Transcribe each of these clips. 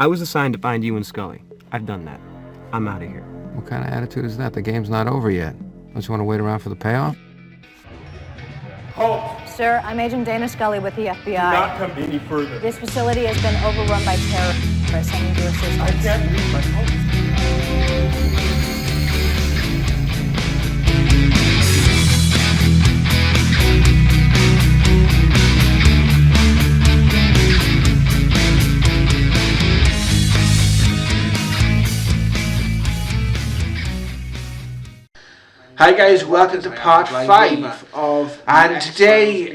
I was assigned to find you and Scully. I've done that. I'm out of here. What kind of attitude is that? The game's not over yet. Don't you want to wait around for the payoff? Halt! Sir, I'm Agent Dana Scully with the FBI. Do not come any further. This facility has been overrun by terrorists. I need your assistance. I can't leave my home. Hi guys, welcome to part 5 of, and today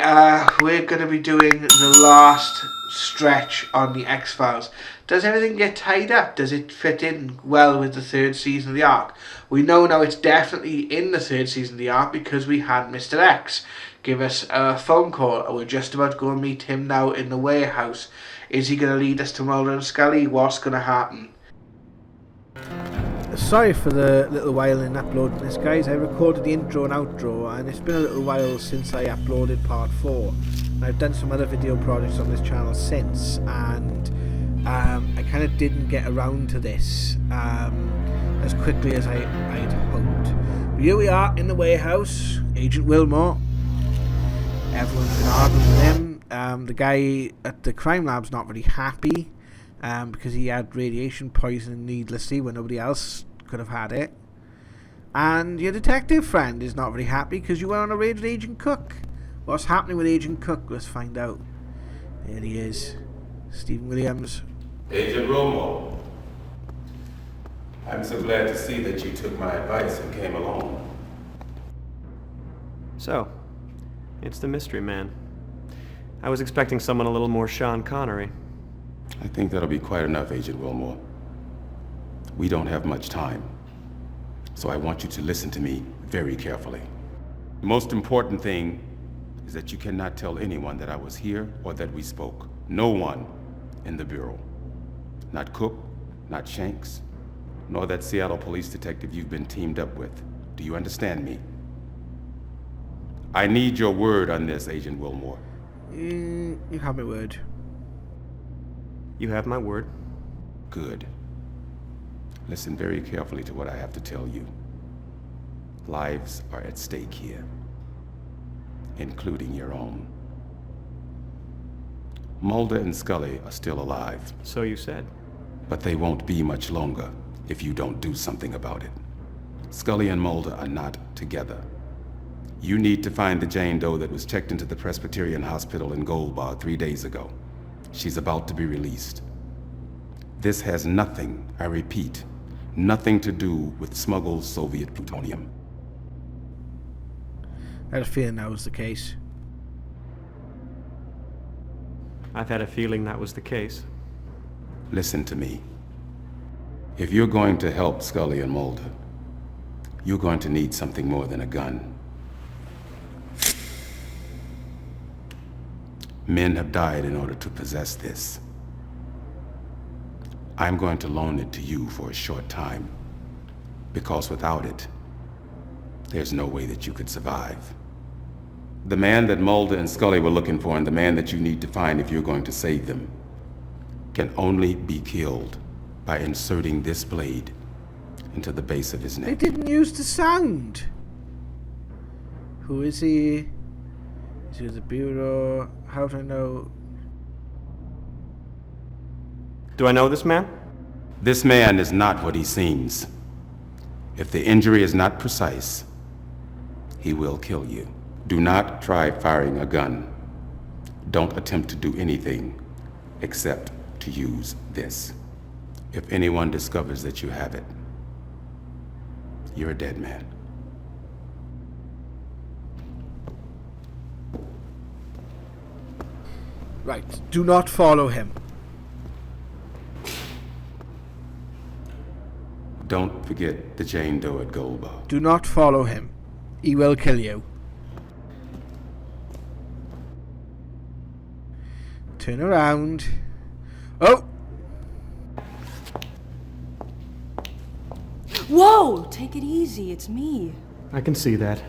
we're going to be doing the last stretch on the X-Files. Does everything get tied up? Does it fit in well with the third season of the arc? We know now it's definitely in the third season of the arc because we had Mr. X give us a phone call, and we're just about to go and meet him now in the warehouse. Is he going to lead us to Mulder and Scully? What's going to happen? Sorry for the little while in uploading this, guys. I recorded the intro and outro, and it's been a little while since I uploaded part 4. And I've done some other video projects on this channel since, and I kind of didn't get around to this as quickly as I'd hoped. But here we are in the warehouse, Agent Willmore. Everyone's been arguing with him. The guy at the crime lab's not very happy. Because he had radiation poisoning needlessly when nobody else could have had it. And your detective friend is not very happy because you went on a raid with Agent Cook. What's happening with Agent Cook? Let's find out. There he is. Stephen Williams. Agent Willmore. I'm so glad to see that you took my advice and came along. So, it's the mystery man. I was expecting someone a little more Sean Connery. I think that'll be quite enough, Agent Willmore. We don't have much time, so I want you to listen to me very carefully. The most important thing is that you cannot tell anyone that I was here or that we spoke. No one in the Bureau. Not Cook, not Shanks, nor that Seattle police detective you've been teamed up with. Do you understand me? I need your word on this, Agent Willmore. You have my word. You have my word. Good. Listen very carefully to what I have to tell you. Lives are at stake here, including your own. Mulder and Scully are still alive. So you said. But they won't be much longer if you don't do something about it. Scully and Mulder are not together. You need to find the Jane Doe that was checked into the Presbyterian Hospital in Gold Bar 3 days ago. She's about to be released. This has nothing, I repeat, nothing to do with smuggled Soviet plutonium. I had a feeling that was the case. I've had a feeling that was the case. Listen to me. If you're going to help Scully and Mulder, you're going to need something more than a gun. Men have died in order to possess this. I'm going to loan it to you for a short time, because without it, there's no way that you could survive. The man that Mulder and Scully were looking for, and the man that you need to find if you're going to save them, can only be killed by inserting this blade into the base of his They neck. didn't use the sound. Who is he? Is he with the Bureau? How do I know? Do I know this man? This man is not what he seems. If the injury is not precise, he will kill you. Do not try firing a gun. Don't attempt to do anything except to use this. If anyone discovers that you have it, you're a dead man. Right, do not follow him. Don't forget the Jane Doe at Gold Bar. Do not follow him. He will kill you. Turn around. Oh! Whoa! Take it easy, it's me. I can see that.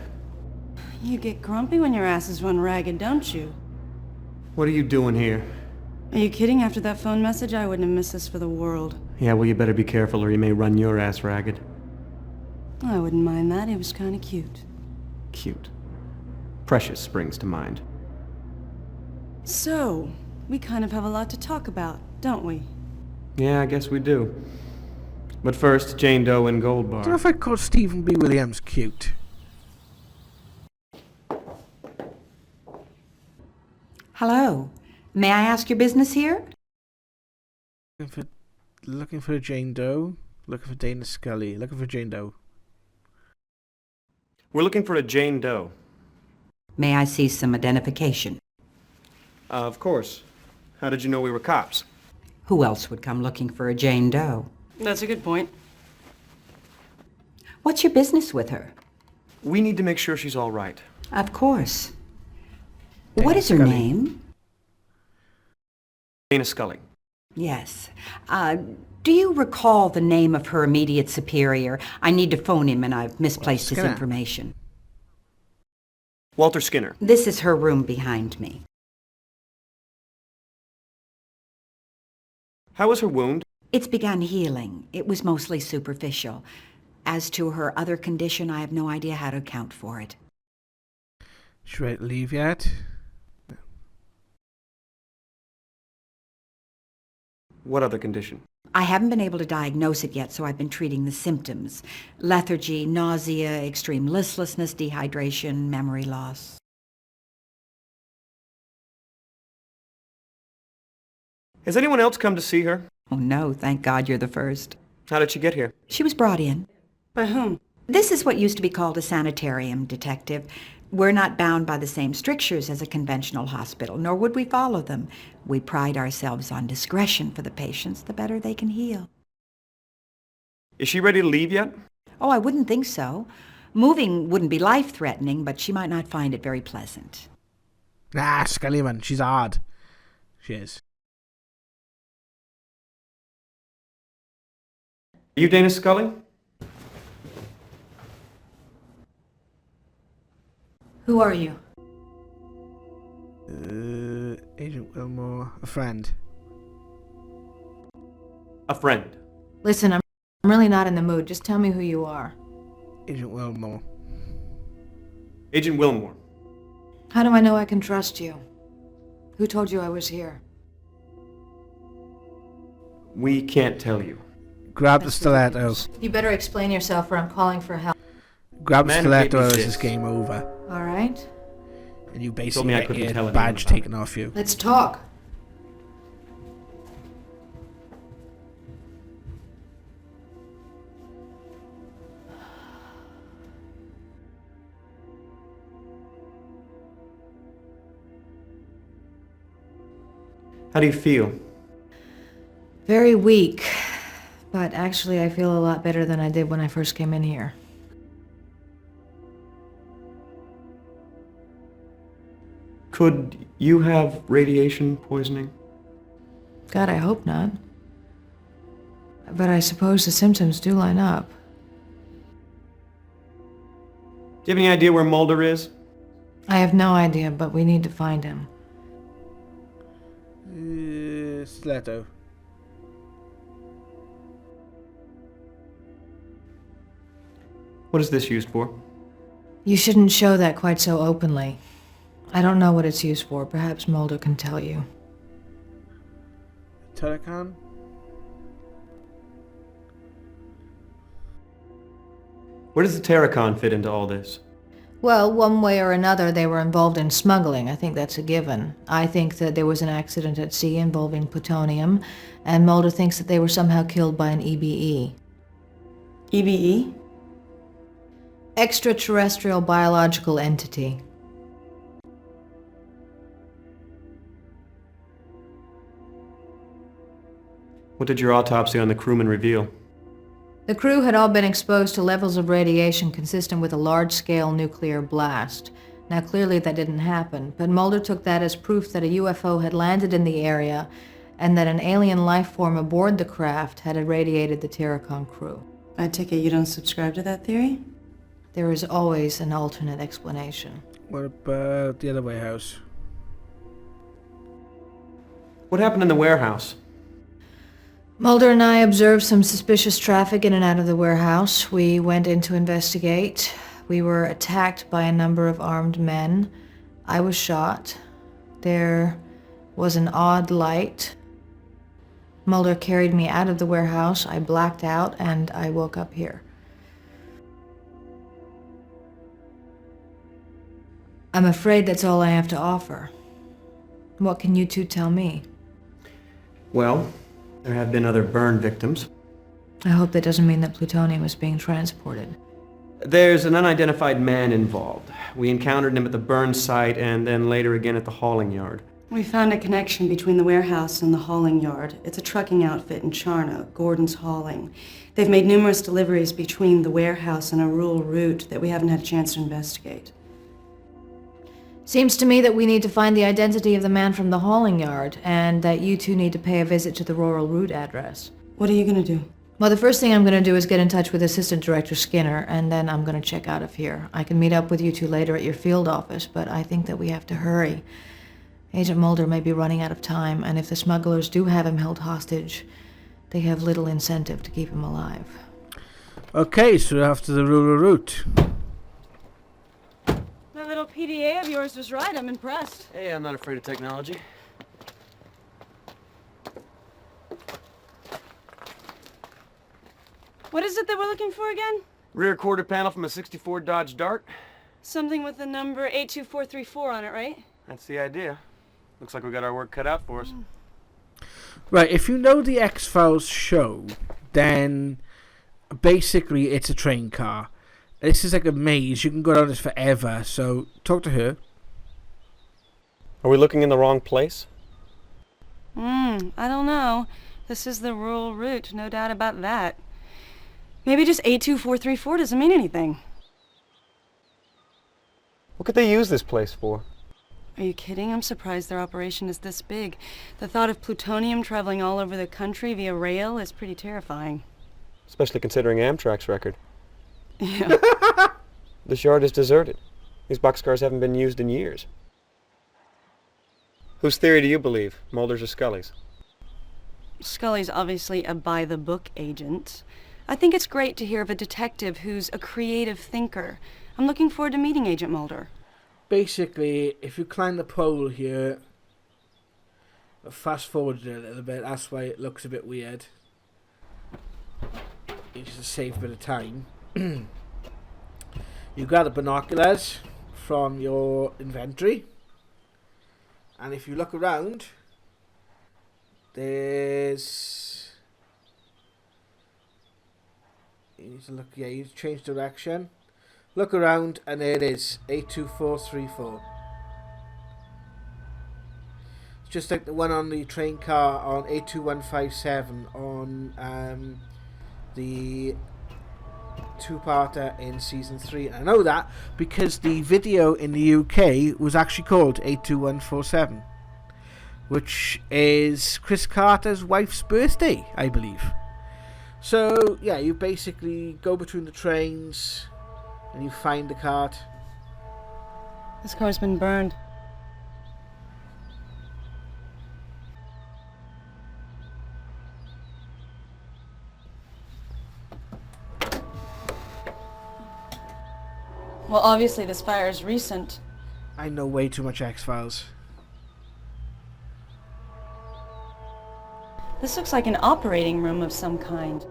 You get grumpy when your asses run ragged, don't you? What are you doing here? Are you kidding? After that phone message, I wouldn't have missed this for the world. Yeah, well, you better be careful or he may run your ass ragged. I wouldn't mind that. He was kind of cute. Cute. Precious springs to mind. So, we kind of have a lot to talk about, don't we? Yeah, I guess we do. But first, Jane Doe and Gold I don't know Bar. if I called Stephen B. Williams cute. Hello. May I ask your business here? Looking for a Jane Doe. Looking for Dana Scully. Looking for Jane Doe. We're looking for a Jane Doe. May I see some identification? Of course. How did you know we were cops? Who else would come looking for a Jane Doe? That's a good point. What's your business with her? We need to make sure she's all right. Of course. Dana What is her Scully. name? Dana Scully. Yes. Do you recall the name of her immediate superior? I need to phone him and I've misplaced his Skinner. information. Walter Skinner. This is her room behind me. How was her wound? It's begun healing. It was mostly superficial. As to her other condition, I have no idea how to account for it. Should we leave yet? What other condition? I haven't been able to diagnose it yet, so I've been treating the symptoms. Lethargy, nausea, extreme listlessness, dehydration, memory loss. Has anyone else come to see her? Oh no, thank God you're the first. How did she get here? She was brought in. By whom? This is what used to be called a sanitarium, Detective. We're not bound by the same strictures as a conventional hospital, nor would we follow them. We pride ourselves on discretion for the patients, the better they can heal. Is she ready to leave yet? Oh, I wouldn't think so. Moving wouldn't be life-threatening, but she might not find it very pleasant. Nah, Scully, man. She's hard. She is. Are you Dana Scully? Who are you? Agent Willmore. A friend. A friend. Listen, I'm really not in the mood. Just tell me who you are. Agent Willmore. Agent Willmore. How do I know I can trust you? Who told you I was here? We can't tell you. Grab the stiletto. You better explain yourself or I'm calling for help. Grab the Man who gave stiletto me or else this. it's game over. All right? And you Told basically me I get couldn't your tell anyone badge about taken off you. Let's talk. How do you feel? Very weak. But actually, I feel a lot better than I did when I first came in here. Could you have radiation poisoning? God, I hope not. But I suppose the symptoms do line up. Do you have any idea where Mulder is? I have no idea, but we need to find him. Stiletto. What is this used for? You shouldn't show that quite so openly. I don't know what it's used for. Perhaps Mulder can tell you. Telecon? Where does the Terracon fit into all this? Well, one way or another, they were involved in smuggling. I think that's a given. I think that there was an accident at sea involving plutonium, and Mulder thinks that they were somehow killed by an EBE. EBE? Extraterrestrial biological entity. What did your autopsy on the crewman reveal? The crew had all been exposed to levels of radiation consistent with a large-scale nuclear blast. Now, clearly that didn't happen, but Mulder took that as proof that a UFO had landed in the area and that an alien life form aboard the craft had irradiated the Terracon crew. I take it you don't subscribe to that theory? There is always an alternate explanation. What about the other warehouse? What happened in the warehouse? Mulder and I observed some suspicious traffic in and out of the warehouse. We went in to investigate. We were attacked by a number of armed men. I was shot. There was an odd light. Mulder carried me out of the warehouse. I blacked out and I woke up here. I'm afraid that's all I have to offer. What can you two tell me? Well, there have been other burn victims. I hope that doesn't mean that plutonium is being transported. There's an unidentified man involved. We encountered him at the burn site and then later again at the hauling yard. We found a connection between the warehouse and the hauling yard. It's a trucking outfit in Charno, Gordon's Hauling. They've made numerous deliveries between the warehouse and a rural route that we haven't had a chance to investigate. Seems to me that we need to find the identity of the man from the hauling yard, and that you two need to pay a visit to the rural route address. What are you gonna do? Well, the first thing I'm gonna do is get in touch with Assistant Director Skinner, and then I'm gonna check out of here. I can meet up with you two later at your field office, but I think that we have to hurry. Agent Mulder may be running out of time, and if the smugglers do have him held hostage, they have little incentive to keep him alive. Okay, so after the rural route. That little PDA of yours was right. I'm impressed. Hey, I'm not afraid of technology. What is it that we're looking for again? Rear quarter panel from a 64 Dodge Dart. Something with the number 82434 on it, right? That's the idea. Looks like we got our work cut out for us. Right, if you know the X-Files show, then basically it's a train car. This is like a maze. You can go down this forever, so talk to her. Are we looking in the wrong place? I don't know. This is the rural route, no doubt about that. Maybe just 82434 doesn't mean anything. What could they use this place for? Are you kidding? I'm surprised their operation is this big. The thought of plutonium traveling all over the country via rail is pretty terrifying. Especially considering Amtrak's record. Yeah. This yard is deserted. These boxcars haven't been used in years. Whose theory do you believe, Mulder's or Scully's? Scully's obviously a by-the-book agent. I think it's great to hear of a detective who's a creative thinker. I'm looking forward to meeting Agent Mulder. Basically, if you climb the pole here, fast forward it a little bit, that's why it looks a bit weird. It's to save a bit of time. You grab the binoculars from your inventory, and if you look around, there's... You need to look, yeah, you change direction. Look around, and there it is, 82434. It's just like the one on the train car on 82157 on the two-parter in season 3. And I know that because the video in the UK was actually called 82147, which is Chris Carter's wife's birthday, I believe. So yeah, you basically go between the trains and you find the cart. This car's been burned. Well, obviously this fire is recent. I know way too much X-Files. This looks like an operating room of some kind.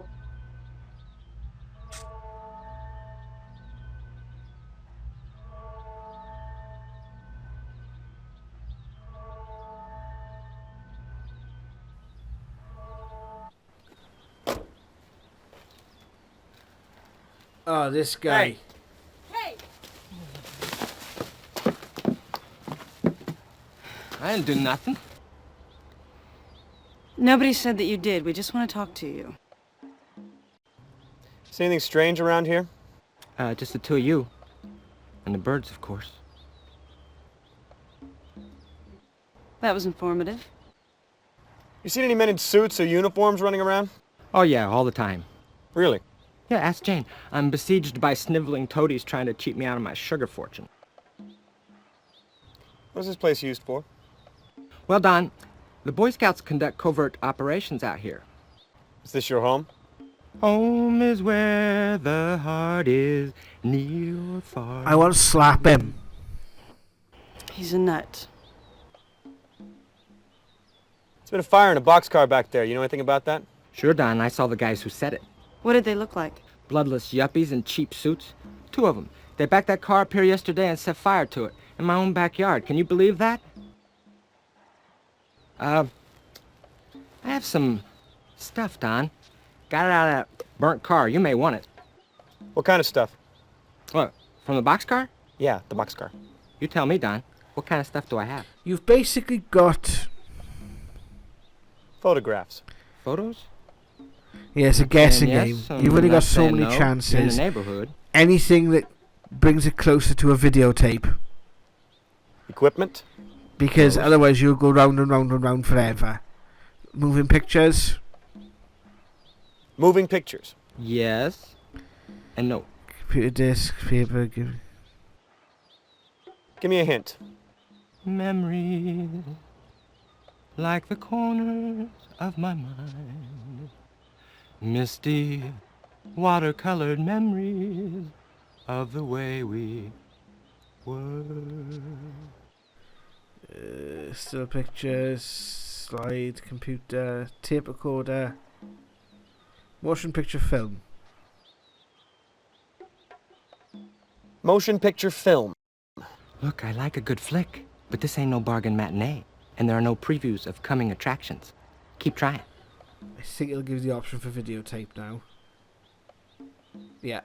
Oh, this guy. Hey! I didn't do nothing. Nobody said that you did. We just want to talk to you. See anything strange around here? Just the two of you. And the birds, of course. That was informative. You seen any men in suits or uniforms running around? Oh yeah, all the time. Really? Yeah, ask Jane. I'm besieged by sniveling toadies trying to cheat me out of my sugar fortune. What's this place used for? Well, Don, The Boy Scouts conduct covert operations out here. Is this your home? Home is where the heart is, near or far. I want to slap him. He's a nut. There's been a fire in a boxcar back there. You know anything about that? Sure, Don. I saw the guys who set it. What did they look like? Bloodless yuppies in cheap suits. 2 of them. They backed that car up here yesterday and set fire to it in my own backyard. Can you believe that? I have some stuff, Don. Got it out of that burnt car. You may want it. What kind of stuff? What, from the boxcar? Yeah, the boxcar. You tell me, Don. What kind of stuff do I have? You've basically got... Photographs. Photos? Yeah, it's a guessing Yes, game. You've only got so many no. chances. You're in the neighborhood. Anything that brings it closer to a videotape. Equipment? Because otherwise you'll go round and round and round forever. Moving pictures? Moving pictures. Yes. And no. Computer disk, paper... Give me a hint. Memories, like the corners of my mind. Misty, watercolored memories of the way we were. Still pictures, slide, computer, tape recorder, motion picture film. Motion picture film. Look, I like a good flick, but this ain't no bargain matinee, and there are no previews of coming attractions. Keep trying. I think it'll give you the option for videotape now. Yeah.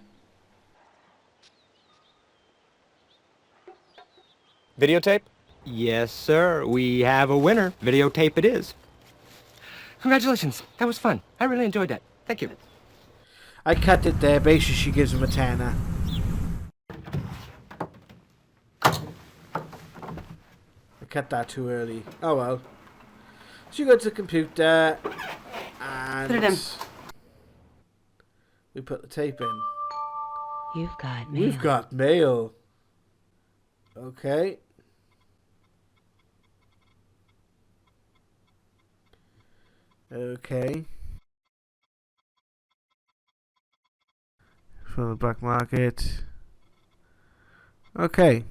Videotape? Yes, sir. We have a winner. Videotape it is. Congratulations. That was fun. I really enjoyed that. Thank you. I cut it there. Basically, she gives him a tenner. I cut that too early. Oh well. So you go to the computer and Put it in. we put the tape in. You've got mail. We've got mail. Okay. Okay. From the black market. Okay.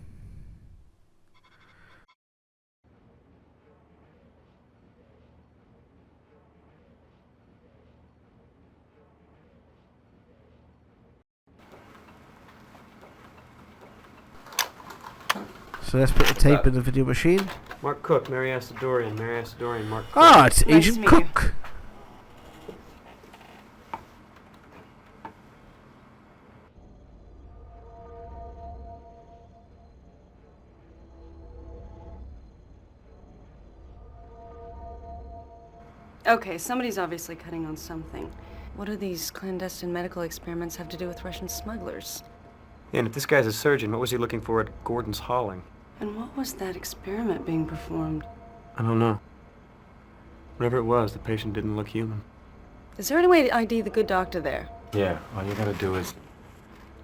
So let's put the tape in the video machine. Mark Cook, Mary Asadorian, Mark Cook. Ah, it's Nice to Agent meet you. Cook. Okay, somebody's obviously cutting on something. What do these clandestine medical experiments have to do with Russian smugglers? And if this guy's a surgeon, what was he looking for at Gordon's Hauling? And what was that experiment being performed? I don't know. Whatever it was, the patient didn't look human. Is there any way to ID the good doctor there? Yeah, all you gotta do is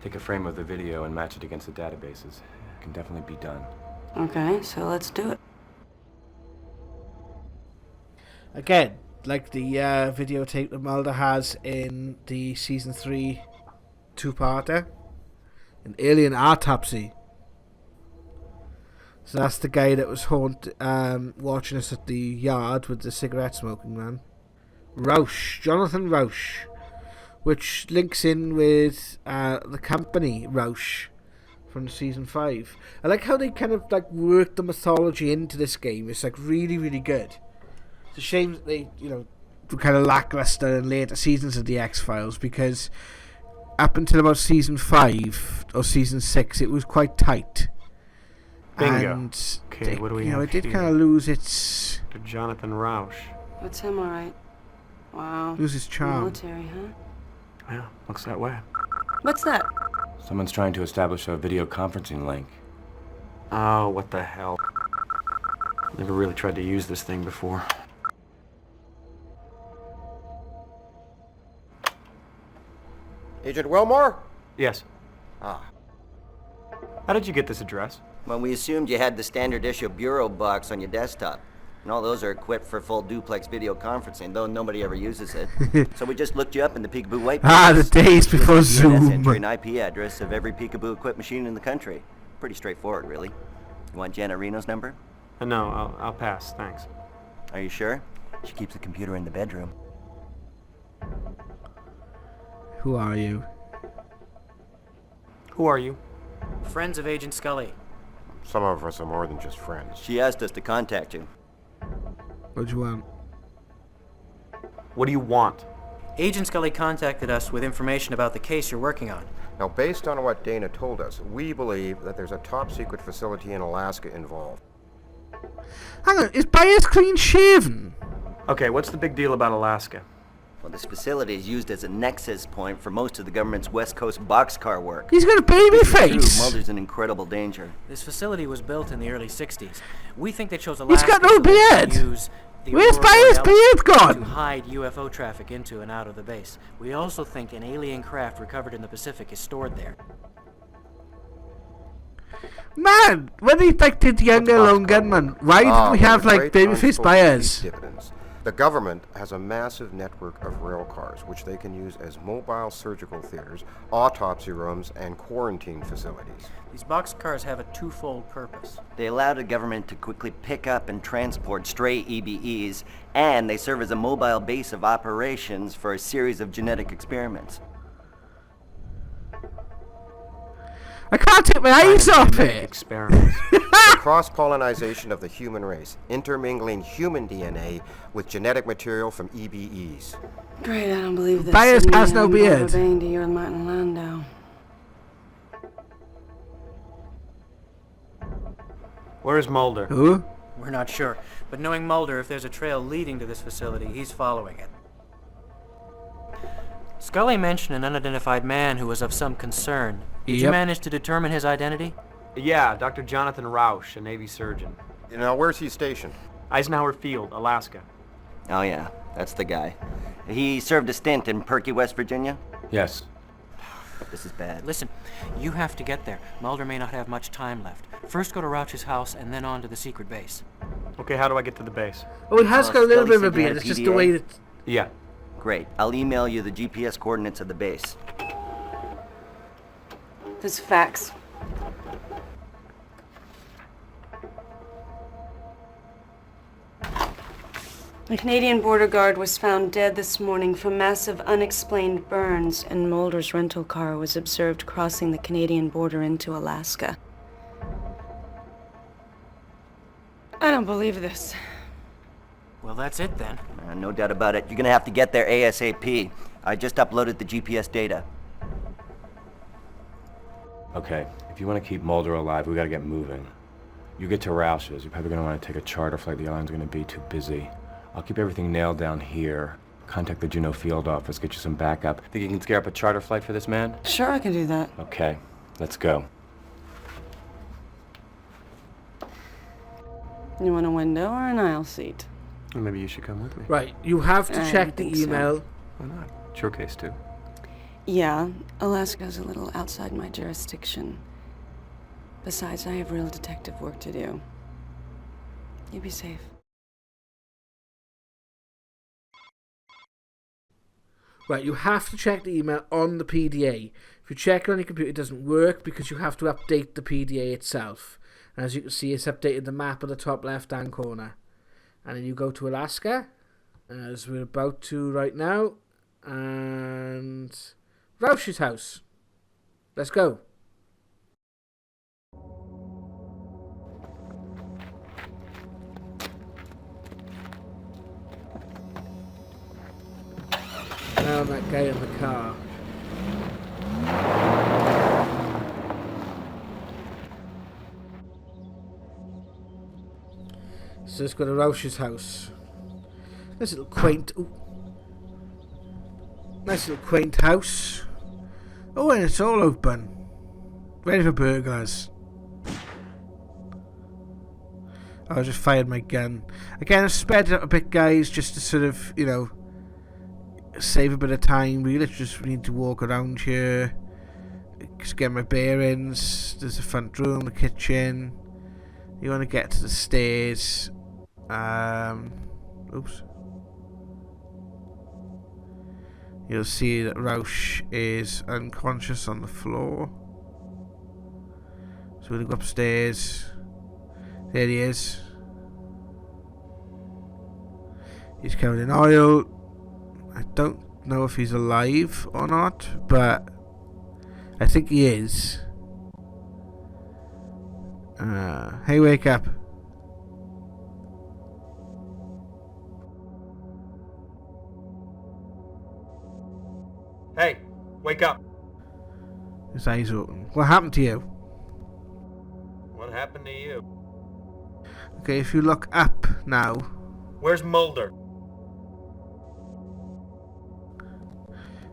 take a frame of the video and match it against the databases. It can definitely be done. Okay, so let's do it. Again, like the videotape that Mulder has in the season 3 two-parter, an alien autopsy. So that's the guy that was watching us at the yard with the cigarette smoking man. Rausch, Jonathan Rausch, which links in with the company Rausch from season 5. I like how they kind of like worked the mythology into this game. It's like really, really good. It's a shame that they, were kind of lackluster in later seasons of the X-Files, because up until about season 5 or season 6, it was quite tight. Bingo. And Okay, what do we have it did here? kind of lose its Jonathan Rausch. What's him, all right? Wow. lose its charm. Military, huh? Yeah, looks that way. What's that? Someone's trying to establish a video conferencing link. Oh, what the hell. Never really tried to use this thing before. Agent Willmore? Yes. Ah. How did you get this address? Well, we assumed you had the standard issue bureau box on your desktop. And all those are equipped for full duplex video conferencing, though nobody ever uses it. So we just looked you up in the Peekaboo white The days before Zoom. Entry an IP address of every Peekaboo-equipped machine in the country. Pretty straightforward, really. You want Janet Reno's number? No, I'll pass, thanks. Are you sure? She keeps the computer in the bedroom. Who are you? Who are you? Friends of Agent Scully. Some of us are more than just friends. She asked us to contact you. What do you want? What do you want? Agent Scully contacted us with information about the case you're working on. Now, based on what Dana told us, we believe that there's a top-secret facility in Alaska involved. Hang on, is Byers clean shaven? Okay, what's the big deal about Alaska? Well, this facility is used as a nexus point for most of the government's West Coast boxcar work. He's got a baby face! Mulder's in incredible danger. This facility was built in the early 60s. We think they chose He's Alaska got no beard! to use the Where's Aurora Byers' Borealis beard gone? to hide UFO traffic into and out of the base. We also think an alien craft recovered in the Pacific is stored there. Man, when he did the younger lone gunman, why didn't we have like babyface Byers? Dividends. The government has a massive network of rail cars, which they can use as mobile surgical theaters, autopsy rooms, and quarantine facilities. These boxcars have a twofold purpose. They allow the government to quickly pick up and transport stray EBEs, and they serve as a mobile base of operations for a series of genetic experiments. I can't take my eyes off it! Experiments. The cross-pollinization of the human race, intermingling human DNA with genetic material from EBEs. Great, I don't believe this. Byers has no beard. Obeying to you and Martin Landau. Where's Mulder? Who? We're not sure, but knowing Mulder, if there's a trail leading to this facility, he's following it. Scully mentioned an unidentified man who was of some concern. Did you manage to determine his identity? Yeah, Dr. Jonathan Rausch, a Navy surgeon. Now, where's he stationed? Eisenhower Field, Alaska. Oh yeah, that's the guy. He served a stint in Perky, West Virginia? Yes. This is bad. Listen, you have to get there. Mulder may not have much time left. First go to Rauch's house and then on to the secret base. Okay, how do I get to the base? Oh, it has got a little bit of a beard, it's just the way that... Yeah. Great. I'll email you the GPS coordinates of the base. This fax. A Canadian border guard was found dead this morning from massive unexplained burns, and Mulder's rental car was observed crossing the Canadian border into Alaska. I don't believe this. Well, that's it then. No doubt about it. You're gonna have to get there ASAP. I just uploaded the GPS data. Okay, if you want to keep Mulder alive, we gotta get moving. You get to Roush's, you're probably gonna want to take a charter flight. The airline's gonna be too busy. I'll keep everything nailed down here. Contact the Juneau field office, get you some backup. Think you can scare up a charter flight for this man? Sure, I can do that. Okay, let's go. You want a window or an aisle seat? Well, maybe you should come with me. Right, you have to I check the think so. email. Why not? It's your case, too. Yeah, Alaska's a little outside my jurisdiction. Besides, I have real detective work to do. You be safe. Right, you have to check the email on the PDA. If you check it on your computer, it doesn't work because you have to update the PDA itself. And as you can see, it's updated the map at the top left-hand corner. And then you go to Alaska, as we're about to right now, and Rausch's house. Let's go. Now that guy in the car. So let's go to Rausch's house. Nice little quaint... Ooh. Nice little quaint house. Oh, and it's all open. Ready for burglars. I just fired my gun. Again, I've sped it up a bit, guys, just to sort of, you know, save a bit of time. We literally just need to walk around here. Just get my bearings. There's the front room, the kitchen. You want to get to the stairs. Oops. You'll see that Roush is unconscious on the floor. So we'll go upstairs. There he is. He's covered in oil. I don't know if he's alive or not, but I think he is. Hey, wake up. Hey, wake up. His eyes open. What happened to you? What happened to you? Okay, if you look up now. Where's Mulder?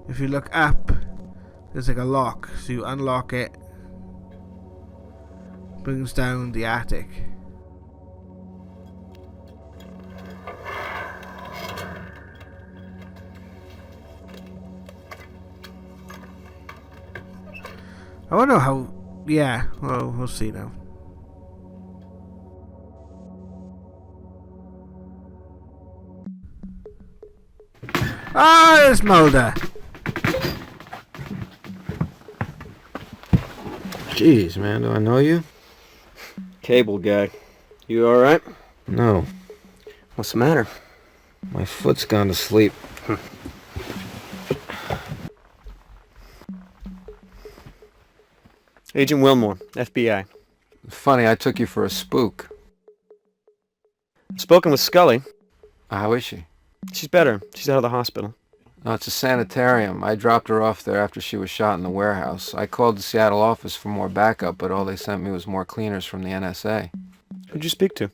If you look up, there's like a lock. So you unlock it. Brings down the attic. I don't know how... Yeah, well, we'll see now. Ah, it's Mulder. Jeez, man, do I know you? Cable guy. You alright? No. What's the matter? My foot's gone to sleep. Agent Willmore, FBI. Funny, I took you for a spook. Spoken with Scully. How is she? She's better. She's out of the hospital. No, it's a sanitarium. I dropped her off there after she was shot in the warehouse. I called the Seattle office for more backup, but all they sent me was more cleaners from the NSA. Who'd you speak to?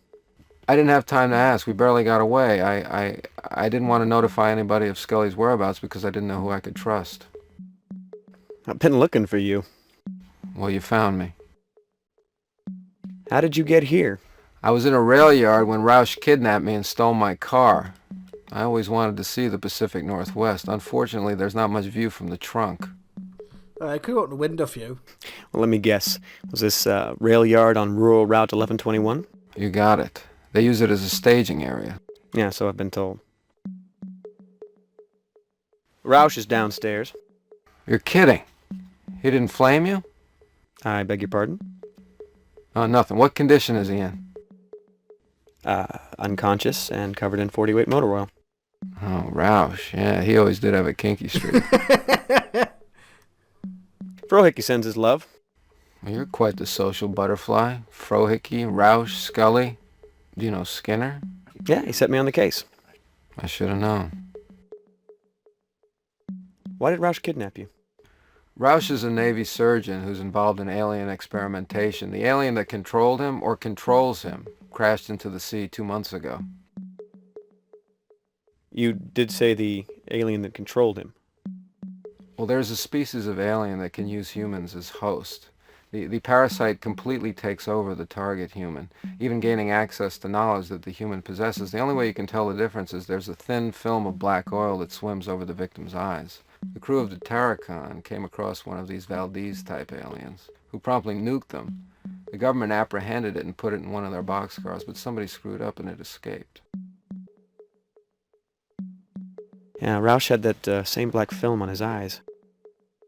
I didn't have time to ask. We barely got away. I didn't want to notify anybody of Scully's whereabouts because I didn't know who I could trust. I've been looking for you. Well, you found me. How did you get here? I was in a rail yard when Roush kidnapped me and stole my car. I always wanted to see the Pacific Northwest. Unfortunately, there's not much view from the trunk. I could open the window for you. Well, let me guess. Was this rail yard on rural Route 1121? You got it. They use it as a staging area. Yeah, so I've been told. Roush is downstairs. You're kidding. He didn't flame you? I beg your pardon? Oh, nothing. What condition is he in? Unconscious and covered in 40-weight motor oil. Oh, Roush. Yeah, he always did have a kinky streak. Frohickey sends his love. Well, you're quite the social butterfly. Frohickey, Roush, Scully. Do you know Skinner? Yeah, he set me on the case. I should have known. Why did Roush kidnap you? Roush is a Navy surgeon who's involved in alien experimentation. The alien that controlled him, or controls him, crashed into the sea 2 months ago. You did say the alien that controlled him. Well, there's a species of alien that can use humans as host. The parasite completely takes over the target human, even gaining access to knowledge that the human possesses. The only way you can tell the difference is there's a thin film of black oil that swims over the victim's eyes. The crew of the Terracon came across one of these Valdez-type aliens, who promptly nuked them. The government apprehended it and put it in one of their boxcars, but somebody screwed up and it escaped. Yeah, Roush had that same black film on his eyes.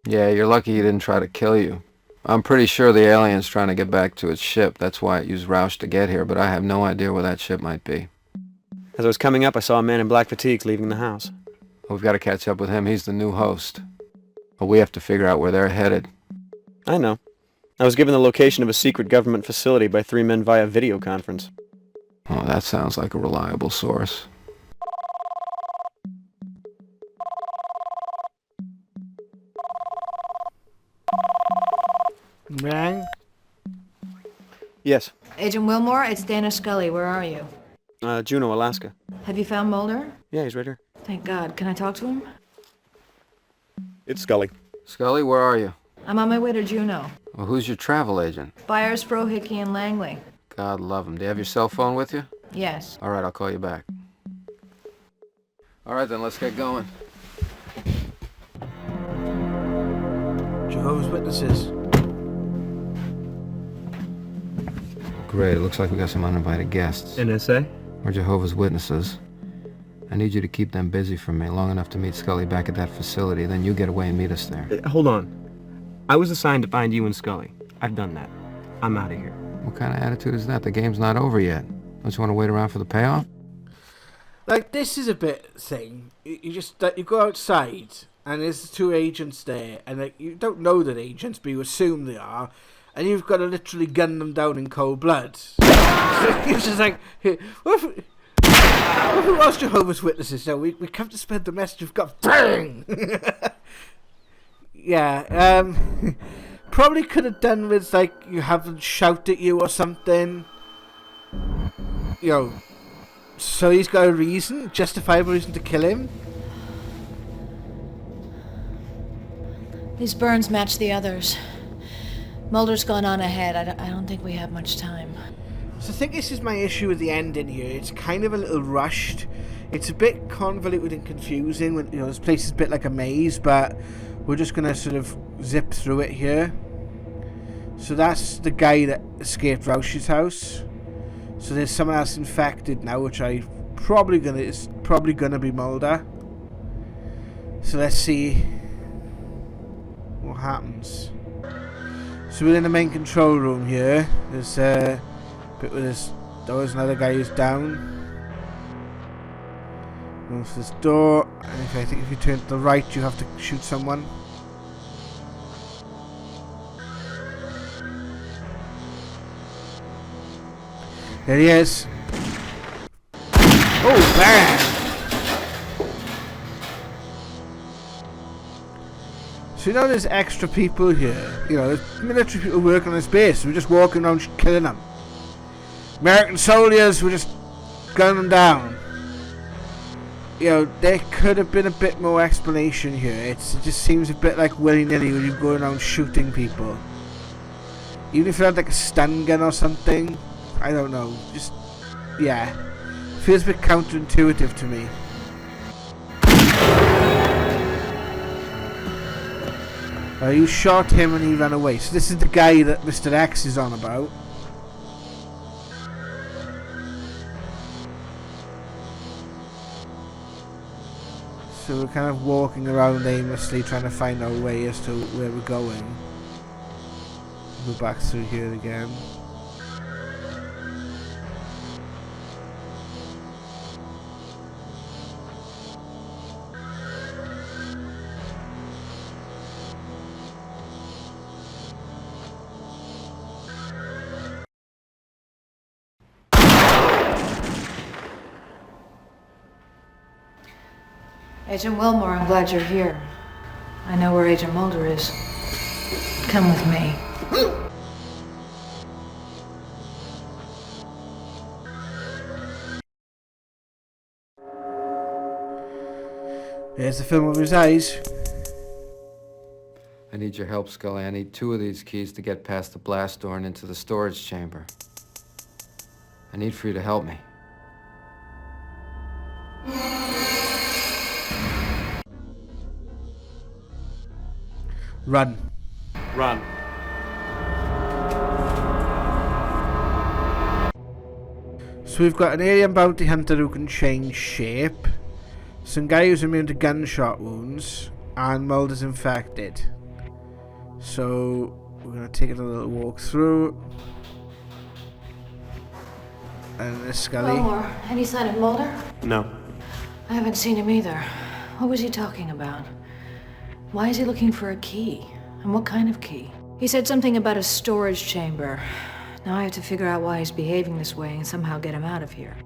Yeah, you're lucky he didn't try to kill you. I'm pretty sure the alien's trying to get back to its ship. That's why it used Roush to get here, but I have no idea where that ship might be. As I was coming up, I saw a man in black fatigues leaving the house. We've got to catch up with him. He's the new host. But we have to figure out where they're headed. I know. I was given the location of a secret government facility by 3 men via video conference. Oh, that sounds like a reliable source. Rang? Yes. Agent Willmore, it's Dana Scully. Where are you? Juneau, Alaska. Have you found Mulder? Yeah, he's right here. Thank God. Can I talk to him? It's Scully. Scully, where are you? I'm on my way to Juneau. Well, who's your travel agent? Byers, Frohickey, and Langley. God love him. Do you have your cell phone with you? Yes. All right, I'll call you back. All right, then, let's get going. Jehovah's Witnesses. Great, it looks like we got some uninvited guests. NSA? or Jehovah's Witnesses. I need you to keep them busy for me long enough to meet Scully back at that facility, then you get away and meet us there. Hold on. I was assigned to find you and Scully. I've done that. I'm out of here. What kind of attitude is that? The game's not over yet. Don't you want to wait around for the payoff? Like, this is a bit thing. You go outside, and there's two agents there, and like, you don't know they're agents, but you assume they are, and you've got to literally gun them down in cold blood. It's just like, what if it was Jehovah's Witnesses? No, we come to spread the message we've got. Bang! Yeah, probably could have done with, like, you have them shout at you or something. You know, so he's got a reason, justifiable reason to kill him. These burns match the others. Mulder's gone on ahead. I don't think we have much time. So I think this is my issue with the ending here. It's kind of a little rushed. It's a bit convoluted and confusing. When, you know, this place is a bit like a maze, but we're just going to sort of zip through it here. So that's the guy that escaped Roush's house. So there's someone else infected now, which is probably gonna be Mulder. So let's see what happens. So we're in the main control room here. There's a bit with this. There was another guy who's down. Goes to this door, and I think if you turn to the right, you have to shoot someone. There he is. Oh, bang! So you know there's extra people here. You know, there's military people working on this base. We're just walking around killing them. American soldiers, we're just gunning them down. You know, there could have been a bit more explanation here. It just seems a bit like willy-nilly when you go around shooting people. Even if you had like a stun gun or something. I don't know. Just, yeah. Feels a bit counterintuitive to me. You shot him and he ran away. So this is the guy that Mr. X is on about. So we're kind of walking around aimlessly trying to find our way as to where we're going. Go back through here again. Agent Willmore, I'm glad you're here. I know where Agent Mulder is. Come with me. Here's the film of his eyes. I need your help, Scully. I need 2 of these keys to get past the blast door and into the storage chamber. I need for you to help me. Run. Run. So we've got an alien bounty hunter who can change shape, some guy who's immune to gunshot wounds, and Mulder's infected. So we're going to take a little walk through. And there's Scully. Willmore, any sign of Mulder? No. I haven't seen him either. What was he talking about? Why is he looking for a key? And what kind of key? He said something about a storage chamber. Now I have to figure out why he's behaving this way and somehow get him out of here.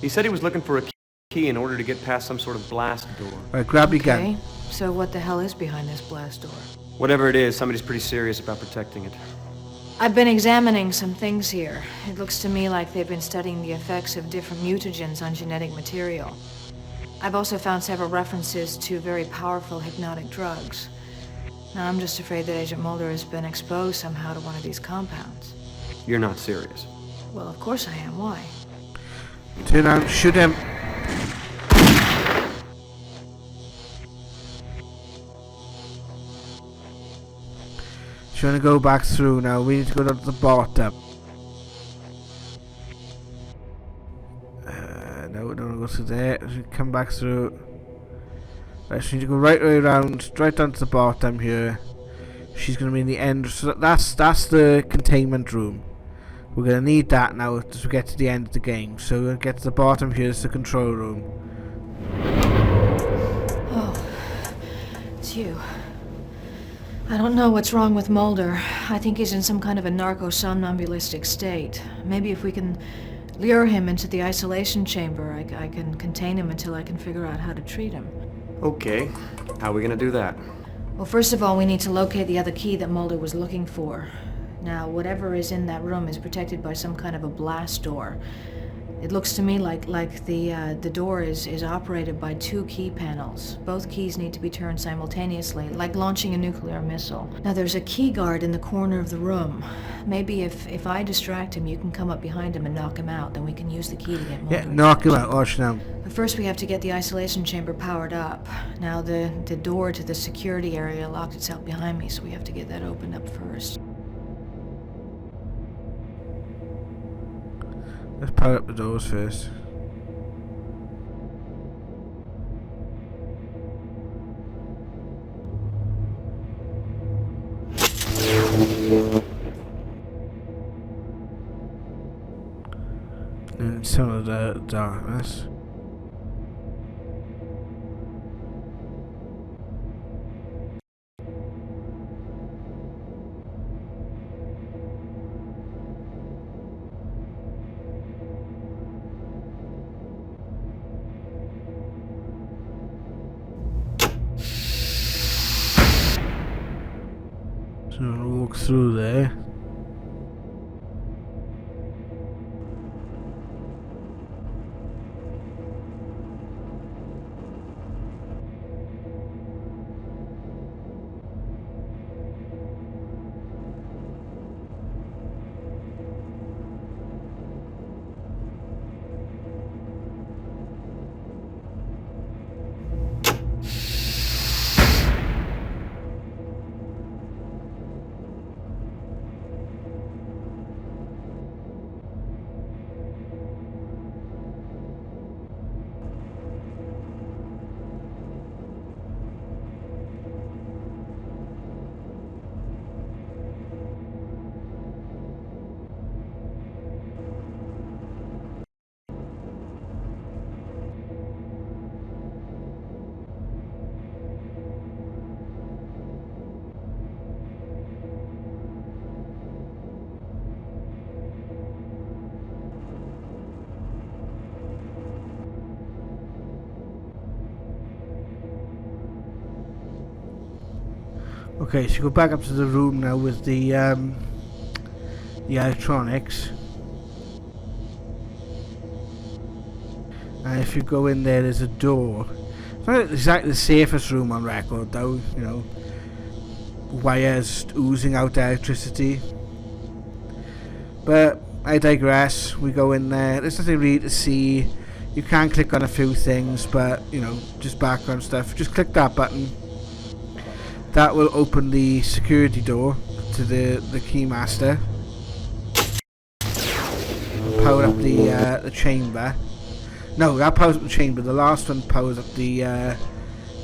He said he was looking for a key in order to get past some sort of blast door. Alright, grab your gun. Okay, so what the hell is behind this blast door? Whatever it is, somebody's pretty serious about protecting it. I've been examining some things here. It looks to me like they've been studying the effects of different mutagens on genetic material. I've also found several references to very powerful hypnotic drugs. Now I'm just afraid that Agent Mulder has been exposed somehow to one of these compounds. You're not serious. Well, of course I am. Why? Turn around, shoot him. So you want to go back through now. We need to go down to the bottom. No, we don't want to go through there. So we come back through. Right, so we need to go right way around, right down to the bottom here. She's going to be in the end. So that's the containment room. We're going to need that now as we get to the end of the game. So we're going to get to the bottom here. It's the control room. Oh, it's you. I don't know what's wrong with Mulder. I think he's in some kind of a narco-somnambulistic state. Maybe if we can lure him into the isolation chamber, I can contain him until I can figure out how to treat him. Okay. How are we gonna do that? Well, first of all, we need to locate the other key that Mulder was looking for. Now, whatever is in that room is protected by some kind of a blast door. It looks to me like the door is operated by 2 key panels. Both keys need to be turned simultaneously, like launching a nuclear missile. Now, there's a key guard in the corner of the room. Maybe if I distract him, you can come up behind him and knock him out. Then we can use the key to get Mulder. Yeah, knock him out, watch now. But first, we have to get the isolation chamber powered up. Now, the door to the security area locked itself behind me, so we have to get that opened up first. Let's power up the doors first. And some of the darkness. So we'll walk through there. Okay, so go back up to the room now with the electronics. And if you go in there, there's a door. It's not exactly the safest room on record, though. You know, wires oozing out electricity. But I digress. We go in there. There's nothing really to see. You can click on a few things, but you know, just background stuff. Just click that button. That will open the security door to the keymaster. Power up the chamber. No, that powers up the chamber. The last one powers up the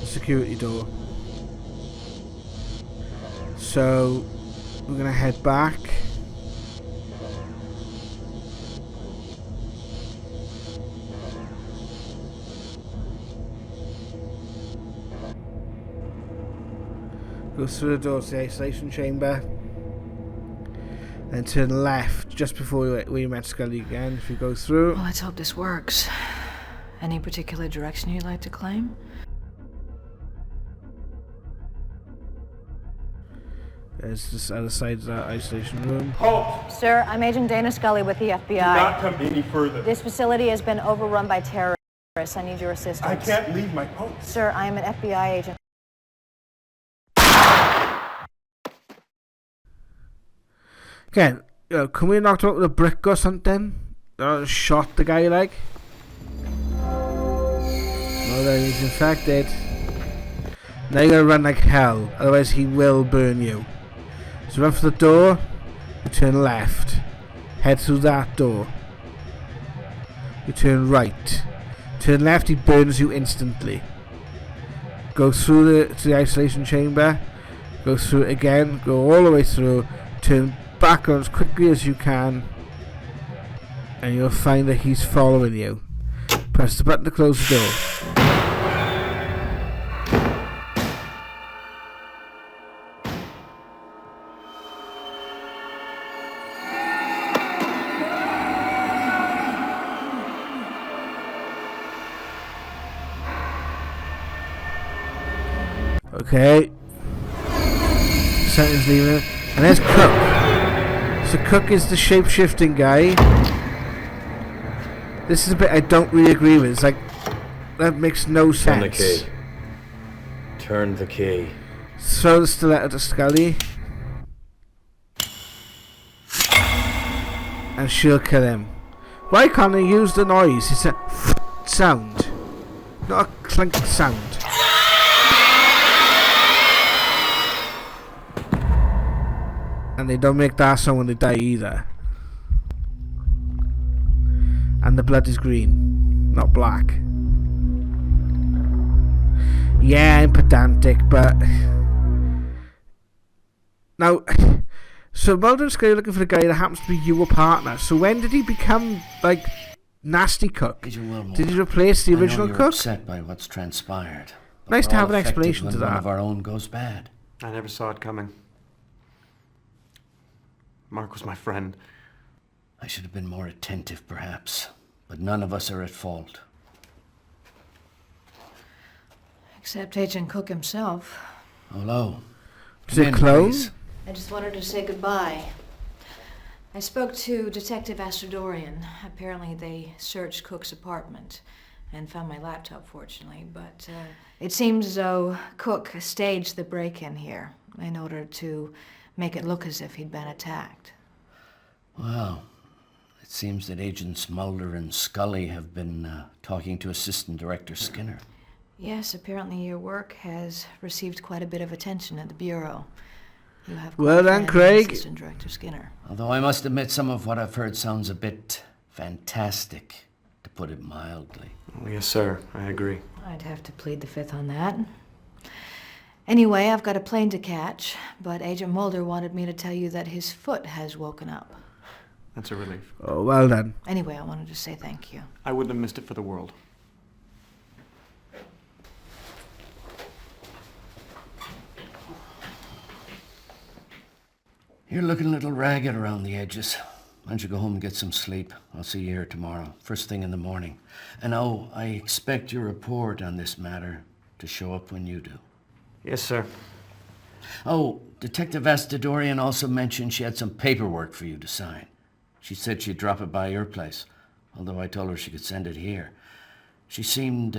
security door. So we're gonna head back. Go through the door to the isolation chamber. And turn left just before we met Scully again. If you go through. Well, let's hope this works. Any particular direction you'd like to claim? There's this other side of that isolation room. Halt! Sir, I'm Agent Dana Scully with the FBI. Do not come any further. This facility has been overrun by terrorists. I need your assistance. I can't leave my post. Sir, I am an FBI agent. Again, can we knock him out with a brick or something? Shot the guy like? No, that he's infected. Now you gotta run like hell, otherwise he will burn you. So run for the door, you turn left. Head through that door. You turn right. Turn left, he burns you instantly. Go through to the isolation chamber. Go through it again. Go all the way through. Turn back as quickly as you can. And you'll find that he's following you. Press the button to close the door. Okay. Something's leaving it. And there's Cook. So Cook is the shape-shifting guy. This is a bit I don't really agree with. It's like, that makes no sense. Turn the key. Turn the key. Throw the stiletto to Scully. And she'll kill him. Why can't they use the noise? It's a sound. Not a clink sound. And they don't make that sound when they die either. And the blood is green, not black. Yeah, I'm pedantic, but... Now, so Mulder and Scully are looking for a guy that happens to be your partner. So when did he become, like, Nasty Cook? Agent Willmore, did he replace the original I know you're Cook? upset by what's transpired. Nice to have an We're all affected explanation to when one that. of our own goes bad. I never saw it coming. Mark was my friend. I should have been more attentive, perhaps. But none of us are at fault. Except Agent Cook himself. Hello. Is it a clone? I just wanted to say goodbye. I spoke to Detective Astrodorian. Apparently they searched Cook's apartment and found my laptop, fortunately, but it seems as though Cook staged the break-in here in order to make it look as if he'd been attacked. Well, it seems that Agents Mulder and Scully have been talking to Assistant Director Skinner. Yes, apparently your work has received quite a bit of attention at the Bureau. You have Well done, Craig. Assistant Director Skinner. Although I must admit some of what I've heard sounds a bit fantastic, to put it mildly. Oh, yes, sir. I agree. I'd have to plead the fifth on that. Anyway, I've got a plane to catch, but Agent Mulder wanted me to tell you that his foot has woken up. That's a relief. Oh, well done. Anyway, I wanted to say thank you. I wouldn't have missed it for the world. You're looking a little ragged around the edges. Why don't you go home and get some sleep? I'll see you here tomorrow, first thing in the morning. And oh, I expect your report on this matter to show up when you do. Yes, sir. Oh, Detective Astrodorian also mentioned she had some paperwork for you to sign. She said she'd drop it by your place, although I told her she could send it here. She seemed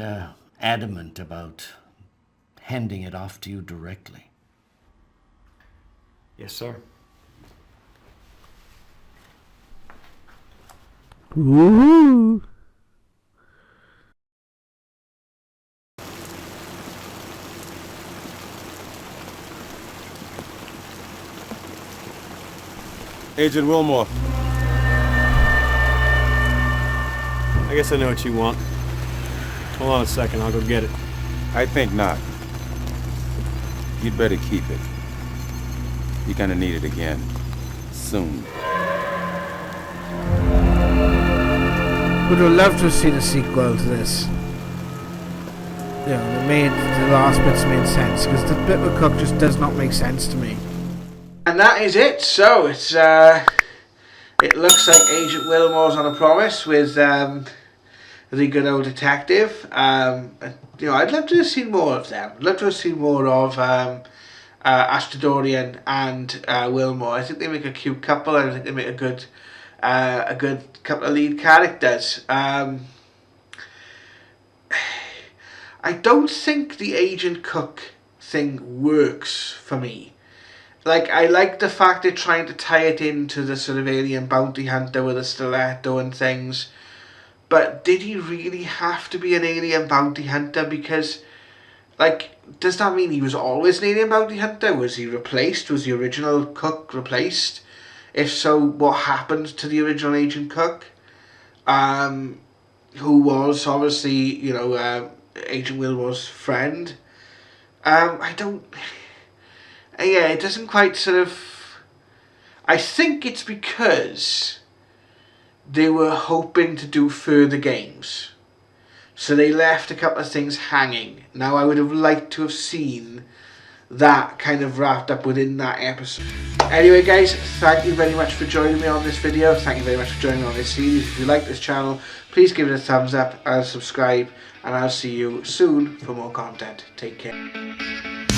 adamant about handing it off to you directly. Yes, sir. Woohoo! Agent Willmore. I guess I know what you want. Hold on a second, I'll go get it. I think not. You'd better keep it. You're gonna need it again. Soon. Would have loved to have seen a sequel to this. You know, the last bits made sense, because the bit with Cook just does not make sense to me. And that is it. So it's it looks like Agent Willmore's on a promise with the good old detective. You know, I'd love to have seen more of them. I'd love to have seen more of Astrodorian and Willmore. I think they make a cute couple. I think they make a good couple of lead characters. I don't think the Agent Cook thing works for me. Like, I like the fact they're trying to tie it into the sort of alien bounty hunter with a stiletto and things. But did he really have to be an alien bounty hunter? Because Like, does that mean he was always an alien bounty hunter? Was he replaced? Was the original Cook replaced? If so, what happened to the original Agent Cook? Who was obviously, you know, Agent Willmore's friend. I don't... Yeah, it doesn't quite sort of... I think it's because they were hoping to do further games. So they left a couple of things hanging. Now, I would have liked to have seen that kind of wrapped up within that episode. Anyway, guys, thank you very much for joining me on this video. Thank you very much for joining me on this series. If you like this channel, please give it a thumbs up and subscribe. And I'll see you soon for more content. Take care.